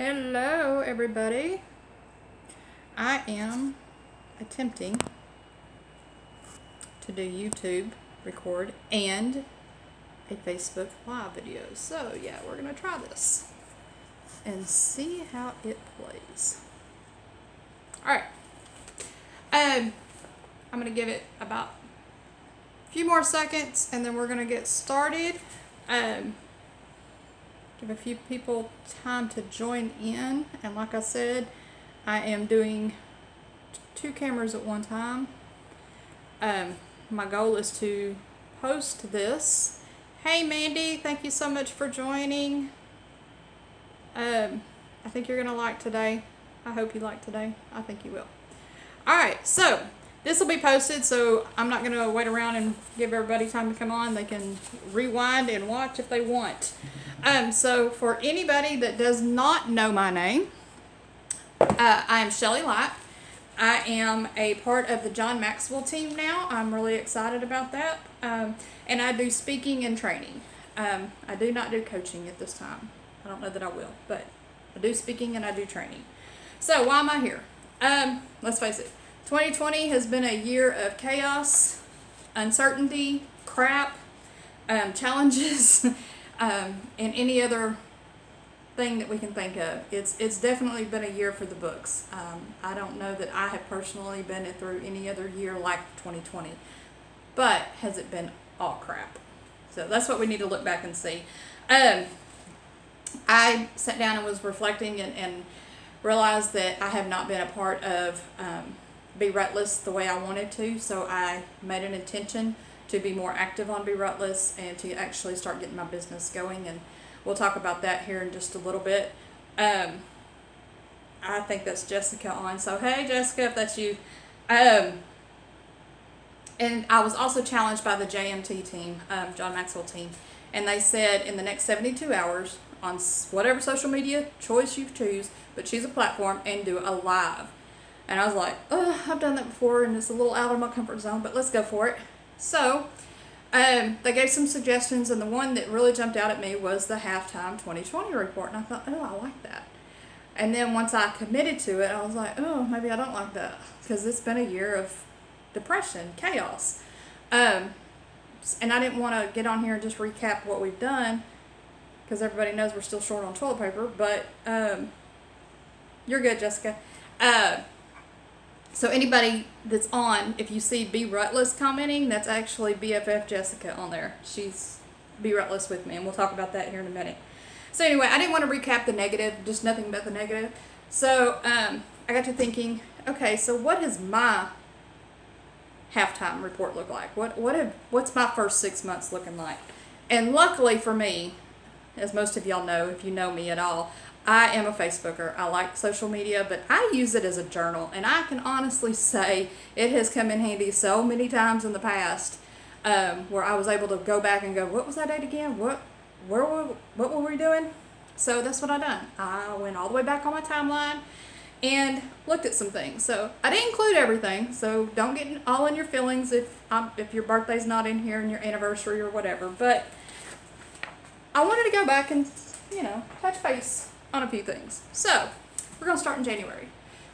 Hello, everybody. I am attempting to do YouTube record and a Facebook live video. So, yeah, we're going to try this and see how it plays. All right. I'm going to give it about a few more seconds and then we're going to get started. Give a few people time to join in, and like I said, I am doing two cameras at one time. My goal is to post this. Hey Mandy, thank you so much for joining. I think you're gonna like today. I hope you like today. I think you will. Alright, so this will be posted, so I'm not gonna wait around and give everybody time to come on. They can rewind and watch if they want. So for anybody that does not know my name, I am Shelly Light. I am a part of the John Maxwell team now. I'm really excited about that. And I do speaking and training. I do not do coaching at this time. I don't know that I will, but I do speaking and I do training. So why am I here? Let's face it, 2020 has been a year of chaos, uncertainty, crap, challenges, and any other thing that we can think of. It's definitely been a year for the books. I don't know that I have personally been through any other year like 2020, but has it been all crap? So that's what we need to look back and see. I sat down and was reflecting and realized that I have not been a part of Be Rutless the way I wanted to, so I made an intention to be more active on Be Rutless and to actually start getting my business going, and we'll talk about that here in just a little bit. I think that's Jessica on, so hey Jessica, if that's you. And I was also challenged by the JMT team, John Maxwell team, and they said in the next 72 hours on whatever social media choice you choose, but choose a platform and do a live. And I was like, oh, I've done that before and it's a little out of my comfort zone, but let's go for it. So they gave some suggestions, and the one that really jumped out at me was the halftime 2020 report, and I thought, oh, I like that. And then once I committed to it, I was like, oh, maybe I don't like that, because it's been a year of depression, chaos. And I didn't want to get on here and just recap what we've done, because everybody knows we're still short on toilet paper, but you're good, Jessica. So anybody that's on, if you see Be Rutless commenting, that's actually BFF Jessica on there. She's Be Rutless with me, and we'll talk about that here in a minute. So anyway, I didn't want to recap the negative, just nothing but the negative. So I got to thinking, okay, so what does my halftime report look like? What's my first 6 months looking like? And luckily for me, as most of y'all know, if you know me at all, I am a Facebooker. I like social media, but I use it as a journal, and I can honestly say it has come in handy so many times in the past, where I was able to go back and go, what was that date again? What were we doing? So that's what I done. I went all the way back on my timeline and looked at some things. So I didn't include everything, so don't get all in your feelings if your birthday's not in here and your anniversary or whatever. But I wanted to go back and, touch base on a few things. So we're going to start in January.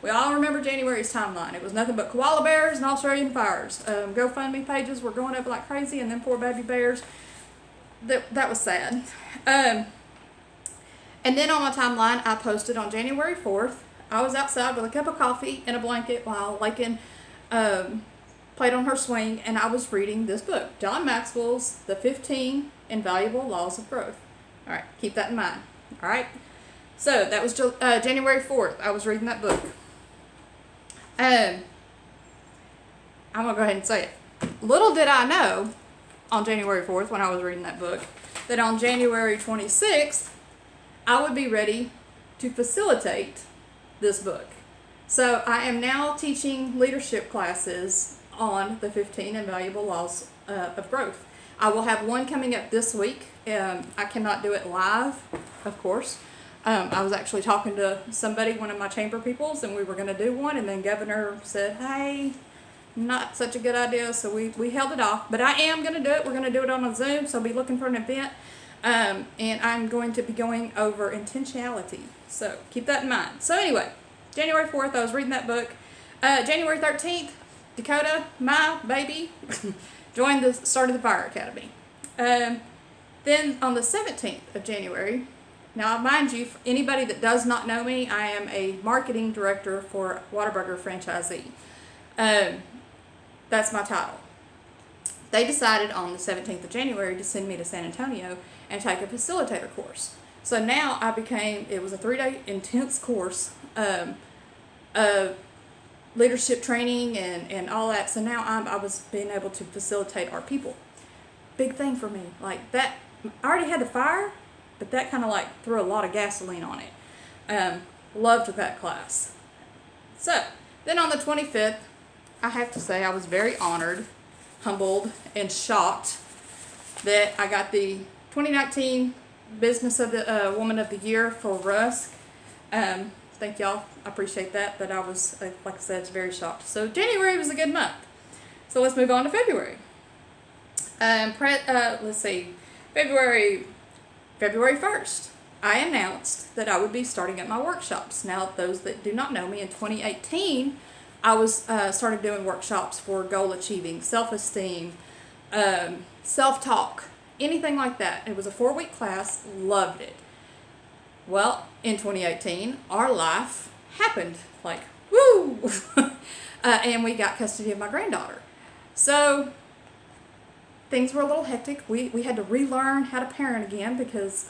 We all remember January's timeline. It was nothing but koala bears and Australian fires. GoFundMe pages were going up like crazy, and then poor baby bears. That was sad. And then on my timeline, I posted on January 4th, I was outside with a cup of coffee and a blanket while Lakin played on her swing, and I was reading this book, John Maxwell's The 15 Invaluable Laws of Growth. All right, keep that in mind. All right. So that was January 4th. I was reading that book. I'm going to go ahead and say it. Little did I know on January 4th when I was reading that book that on January 26th, I would be ready to facilitate this book. So I am now teaching leadership classes on the 15 Invaluable Laws of Growth. I will have one coming up this week. I cannot do it live, of course. I was actually talking to somebody, one of my chamber peoples, and we were going to do one, and then Governor said, hey, not such a good idea, so we held it off. But I am going to do it. We're going to do it on a Zoom, so I'll be looking for an event. And I'm going to be going over intentionality. So keep that in mind. So anyway, January 4th, I was reading that book. January 13th, Dakota, my baby, started the Fire Academy. Then on the 17th of January, now mind you, for anybody that does not know me, I am a marketing director for Whataburger franchisee. That's my title. They decided on the 17th of January to send me to San Antonio and take a facilitator course. So now it was a 3-day intense course of leadership training and all that. So now I was being able to facilitate our people. Big thing for me. Like that, I already had the fire, but that kind of like threw a lot of gasoline on it. Loved that class. So then on the 25th, I have to say I was very honored, humbled, and shocked that I got the 2019 Business of the Woman of the Year for Rusk. Thank y'all. I appreciate that. But I was, like I said, very shocked. So January was a good month. So let's move on to February. Let's see. February 1st, I announced that I would be starting at my workshops. Now, those that do not know me, in 2018, I was started doing workshops for goal achieving, self-esteem, self-talk, anything like that. It was a 4-week class. Loved it. Well, in 2018, our life happened. Like, woo! And we got custody of my granddaughter. So things were a little hectic. We had to relearn how to parent again, because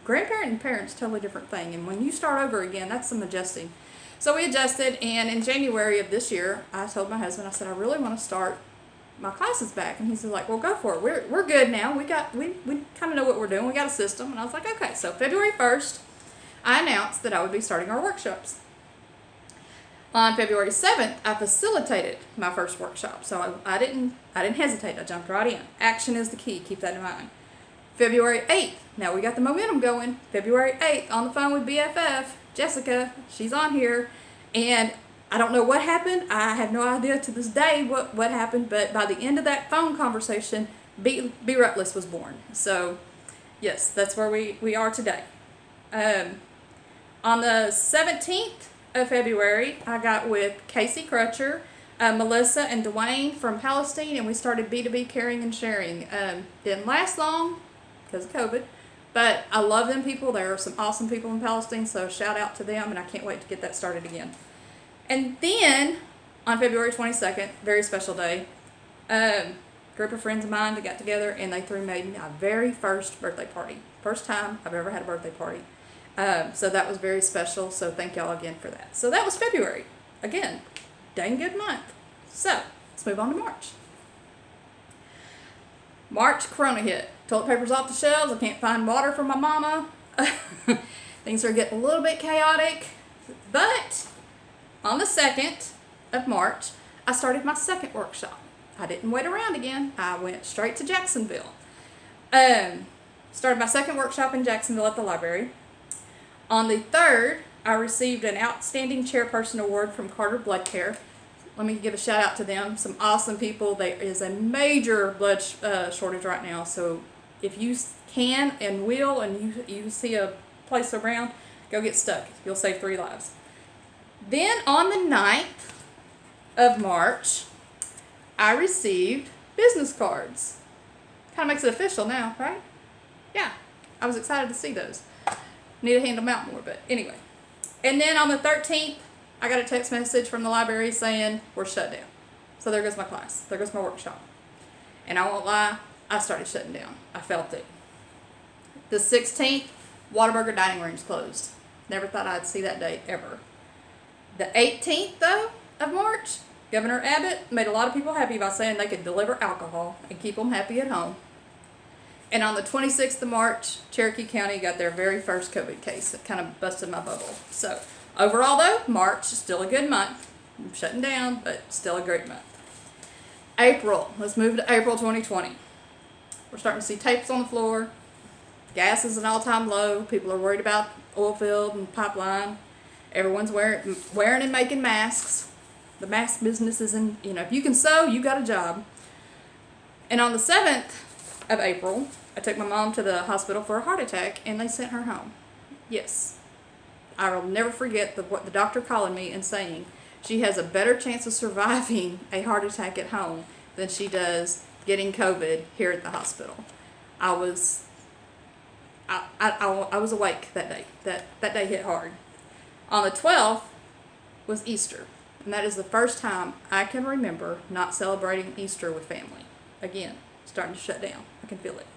grandparent and parents totally different thing. And when you start over again, that's some adjusting. So we adjusted, and in January of this year, I told my husband, I said, I really want to start my classes back. And he said, like, well, go for it. We're good now. We kind of know what we're doing. We got a system. And I was like, okay. So February 1st, I announced that I would be starting our workshops. On February 7th, I facilitated my first workshop. So I didn't hesitate. I jumped right in. Action is the key. Keep that in mind. February 8th. Now we got the momentum going. February 8th, on the phone with BFF, Jessica. She's on here. And I don't know what happened. I have no idea to this day what happened. But by the end of that phone conversation, Be Rutless was born. So, yes, that's where we are today. On the 17th of February, I got with Casey Crutcher, Melissa, and Dwayne from Palestine, and we started B2B Caring and Sharing. Didn't last long because of COVID, but I love them people. There are some awesome people in Palestine, so shout out to them, and I can't wait to get that started again. And then on February 22nd, very special day, group of friends of mine that got together, and they threw me my very first birthday party. First time I've ever had a birthday party. So that was very special. So thank y'all again for that. So that was February. Again, dang good month. So let's move on to March. March, Corona hit. Toilet paper's off the shelves. I can't find water for my mama. Things are getting a little bit chaotic. But on the 2nd of March, I started my second workshop. I didn't wait around again. I went straight to Jacksonville. Started my second workshop in Jacksonville at the library. On the 3rd, I received an Outstanding Chairperson Award from Carter Blood Care. Let me give a shout out to them. Some awesome people. There is a major blood shortage right now. So if you can and will, and you see a place around, go get stuck. You'll save 3 lives. Then on the 9th of March, I received business cards. Kind of makes it official now, right? Yeah, I was excited to see those. Need to hand them out more, but anyway. And then on the 13th, I got a text message from the library saying we're shut down. So there goes my class. There goes my workshop. And I won't lie, I started shutting down. I felt it. The 16th, Whataburger dining rooms closed. Never thought I'd see that date ever. The 18th, though, of March, Governor Abbott made a lot of people happy by saying they could deliver alcohol and keep them happy at home. And on the 26th of March, Cherokee County got their very first COVID case. It kind of busted my bubble. So overall, though, March is still a good month. I'm shutting down, but still a great month. April. Let's move to April 2020. We're starting to see tapes on the floor. Gas is an all-time low. People are worried about oil field and pipeline. Everyone's wearing and making masks. The mask business is if you can sew, you got a job. And on the 7th of April, I took my mom to the hospital for a heart attack, and they sent her home. Yes. I will never forget what the doctor calling me and saying she has a better chance of surviving a heart attack at home than she does getting COVID here at the hospital. I was awake that day. That day hit hard. On the 12th was Easter, and that is the first time I can remember not celebrating Easter with family. Again, starting to shut down. I can feel it.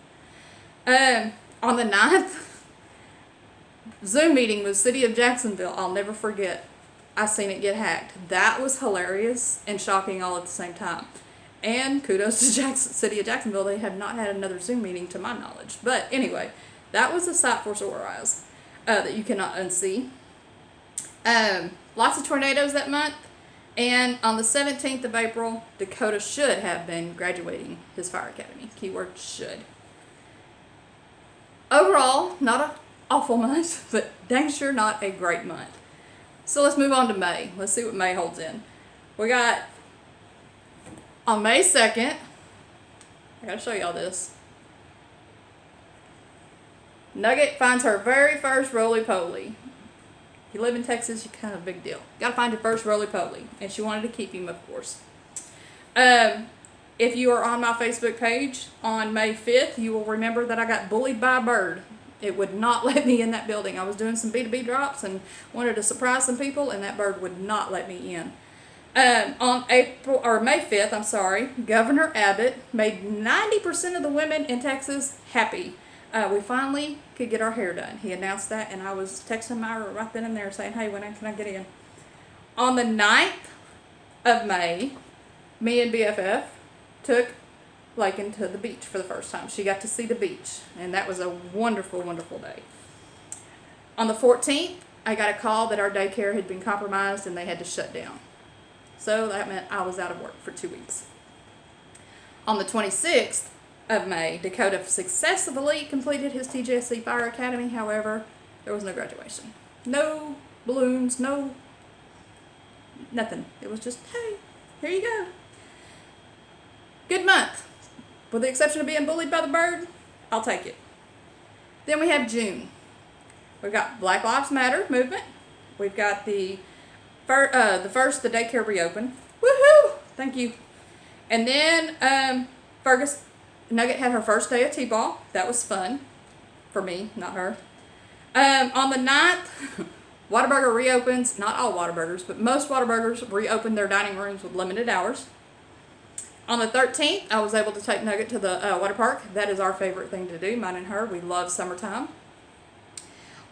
On the 9th, Zoom meeting with City of Jacksonville. I'll never forget. I seen it get hacked. That was hilarious and shocking all at the same time. And kudos to City of Jacksonville. They have not had another Zoom meeting to my knowledge. But anyway, that was a sight for sore eyes that you cannot unsee. Lots of tornadoes that month. And on the 17th of April, Dakota should have been graduating his fire academy. Keyword should. Overall, not an awful month, but dang sure not a great month. So let's move on to May. Let's see what May holds in. We got, on May 2nd, I gotta show y'all this. Nugget finds her very first roly-poly. If you live in Texas, you're kind of a big deal. Gotta find your first roly-poly. And she wanted to keep him, of course. If you are on my Facebook page on May 5th, you will remember that I got bullied by a bird. It would not let me in that building. I was doing some B2B drops and wanted to surprise some people, and that bird would not let me in. On May 5th, Governor Abbott made 90% of the women in Texas happy. We finally could get our hair done. He announced that, and I was texting Myra right then and there saying, hey, when can I get in? On the 9th of May, me and BFF took Lakin to the beach for the first time. She got to see the beach, and that was a wonderful, wonderful day. On the 14th, I got a call that our daycare had been compromised and they had to shut down. So that meant I was out of work for 2 weeks. On the 26th of May, Dakota successfully completed his TJSC Fire Academy. However, there was no graduation. No balloons, no nothing. It was just, hey, here you go. Good month. With the exception of being bullied by the bird, I'll take it. Then we have June. We've got Black Lives Matter movement. We've got the daycare reopened. Woohoo! Thank you. And then Fergus Nugget had her first day of T-ball. That was fun. For me, not her. On the 9th, Whataburger reopens. Not all Whataburgers, but most Whataburgers reopen their dining rooms with limited hours. On the 13th, I was able to take Nugget to the water park. That is our favorite thing to do, mine and her. We love summertime.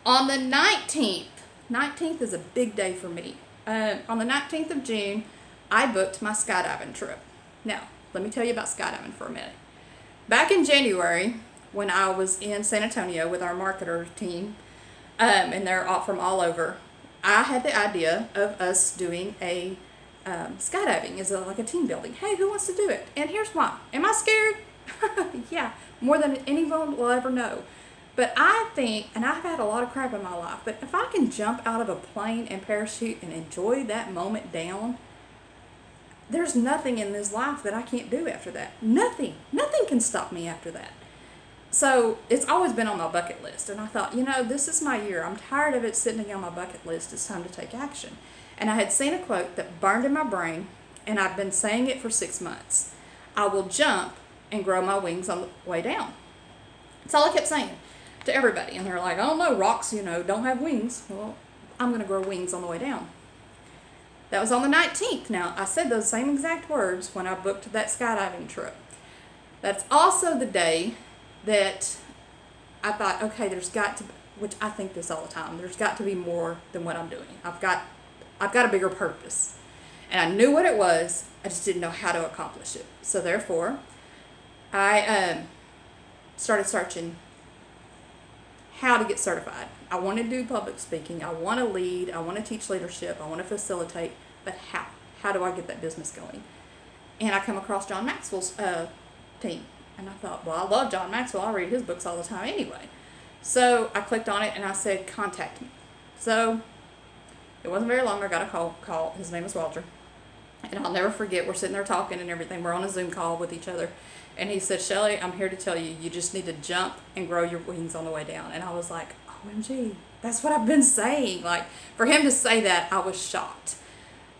On the 19th is a big day for me. On the 19th of June, I booked my skydiving trip. Now, let me tell you about skydiving for a minute. Back in January, when I was in San Antonio with our marketer team, and they're all from all over, I had the idea of us doing a skydiving as like a team building. Hey, who wants to do it? And here's why. Am I scared? Yeah, more than anyone will ever know. But I think, and I've had a lot of crap in my life, but if I can jump out of a plane and parachute and enjoy that moment down, there's nothing in this life that I can't do after that. Nothing can stop me after that. So it's always been on my bucket list. And I thought, this is my year. I'm tired of it sitting on my bucket list. It's time to take action. And I had seen a quote that burned in my brain, and I've been saying it for 6 months. I will jump and grow my wings on the way down. That's all I kept saying to everybody. And they're like, oh no, rocks, don't have wings. Well, I'm going to grow wings on the way down. That was on the 19th. Now, I said those same exact words when I booked that skydiving trip. That's also the day that I thought, okay, there's got to, which I think this all the time, there's got to be more than what I'm doing. I've got a bigger purpose. And I knew what it was, I just didn't know how to accomplish it. So therefore, I started searching how to get certified. I want to do public speaking, I want to lead, I want to teach leadership, I want to facilitate, but how? How do I get that business going? And I come across John Maxwell's team. And I thought, well, I love John Maxwell. I read his books all the time anyway. So I clicked on it and I said, contact me. So it wasn't very long. I got a call. His name is Walter. And I'll never forget, we're sitting there talking and everything. We're on a Zoom call with each other. And he said, Shelly, I'm here to tell you, you just need to jump and grow your wings on the way down. And I was like, OMG, that's what I've been saying. Like, for him to say that, I was shocked.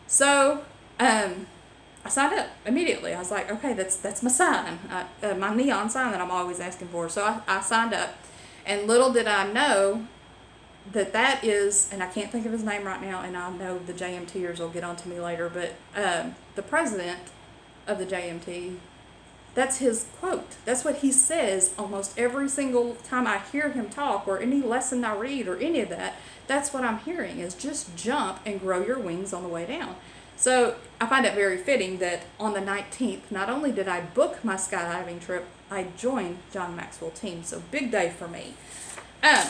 So, I signed up immediately. I was like, okay, that's my sign, my neon sign that I'm always asking for. So I signed up. And little did I know that is, and I can't think of his name right now, and I know the JMTers will get on to me later, but the president of the JMT, that's his quote. That's what he says almost every single time I hear him talk, or any lesson I read, or any of that. That's what I'm hearing, is just jump and grow your wings on the way down. So I find it very fitting that on the 19th, not only did I book my skydiving trip, I joined John Maxwell team. So big day for me.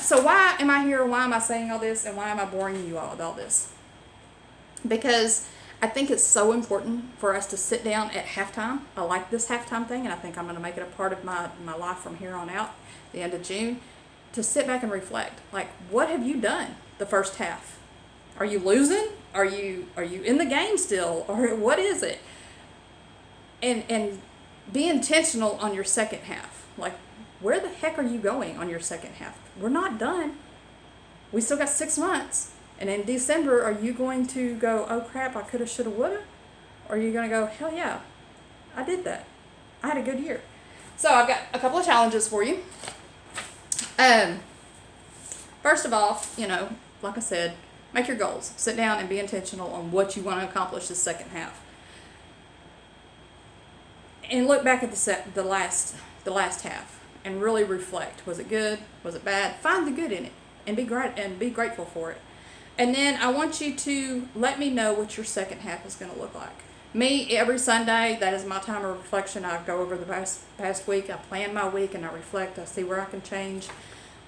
So why am I here? Why am I saying all this? And why am I boring you all with all this? Because I think it's so important for us to sit down at halftime. I like this halftime thing, and I think I'm going to make it a part of my life from here on out, the end of June, to sit back and reflect. Like, what have you done the first half? Are you losing? Are you in the game still? Or what is it? And be intentional on your second half. Like, where the heck are you going on your second half? We're not done. We still got 6 months. And in December, are you going to go, oh crap, I coulda, shoulda, woulda? Or are you going to go, hell yeah, I did that. I had a good year. So I've got a couple of challenges for you. First of all, like I said, make your goals. Sit down and be intentional on what you want to accomplish the second half. And look back at the last half and really reflect. Was it good? Was it bad? Find the good in it and be grateful for it. And then I want you to let me know what your second half is going to look like. Me, every Sunday, that is my time of reflection. I go over the past week. I plan my week and I reflect. I see where I can change.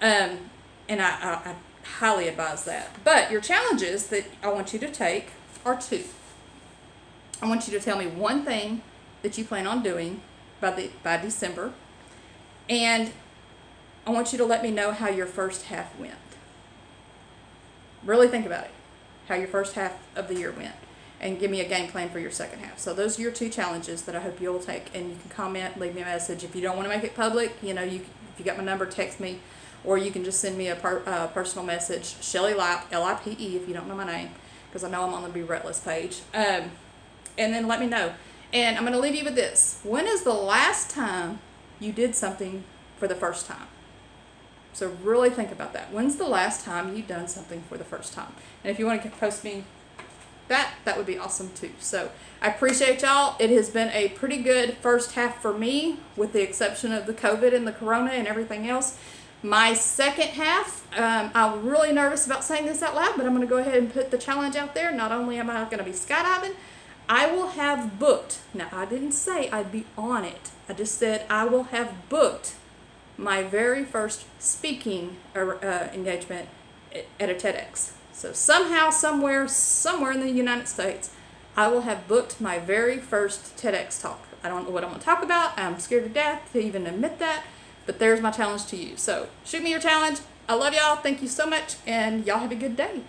And I highly advise that. But your challenges that I want you to take are 2. I want you to tell me one thing that you plan on doing by December. And I want you to let me know how your first half went. Really think about it, how your first half of the year went, and give me a game plan for your second half. So those are your 2 challenges that I hope you'll take, and you can comment, leave me a message. If you don't want to make it public, if you got my number, text me, or you can just send me a personal message, Shelly Lipe, L-I-P-E, if you don't know my name, because I know I'm on the Be Reckless page. And then let me know. And I'm going to leave you with this. When is the last time you did something for the first time? So really think about that. When's the last time you've done something for the first time? And if you want to post me that would be awesome too. So I appreciate y'all. It has been a pretty good first half for me, with the exception of the COVID and the corona and everything else. My second half, I'm really nervous about saying this out loud, but I'm going to go ahead and put the challenge out there. Not only am I going to be skydiving, I will have booked. Now, I didn't say I'd be on it. I just said I will have booked my very first speaking engagement at a TEDx. So somehow, somewhere in the United States, I will have booked my very first TEDx talk. I don't know what I'm going to talk about. I'm scared to death to even admit that, but there's my challenge to you. So shoot me your challenge. I love y'all. Thank you so much, and y'all have a good day.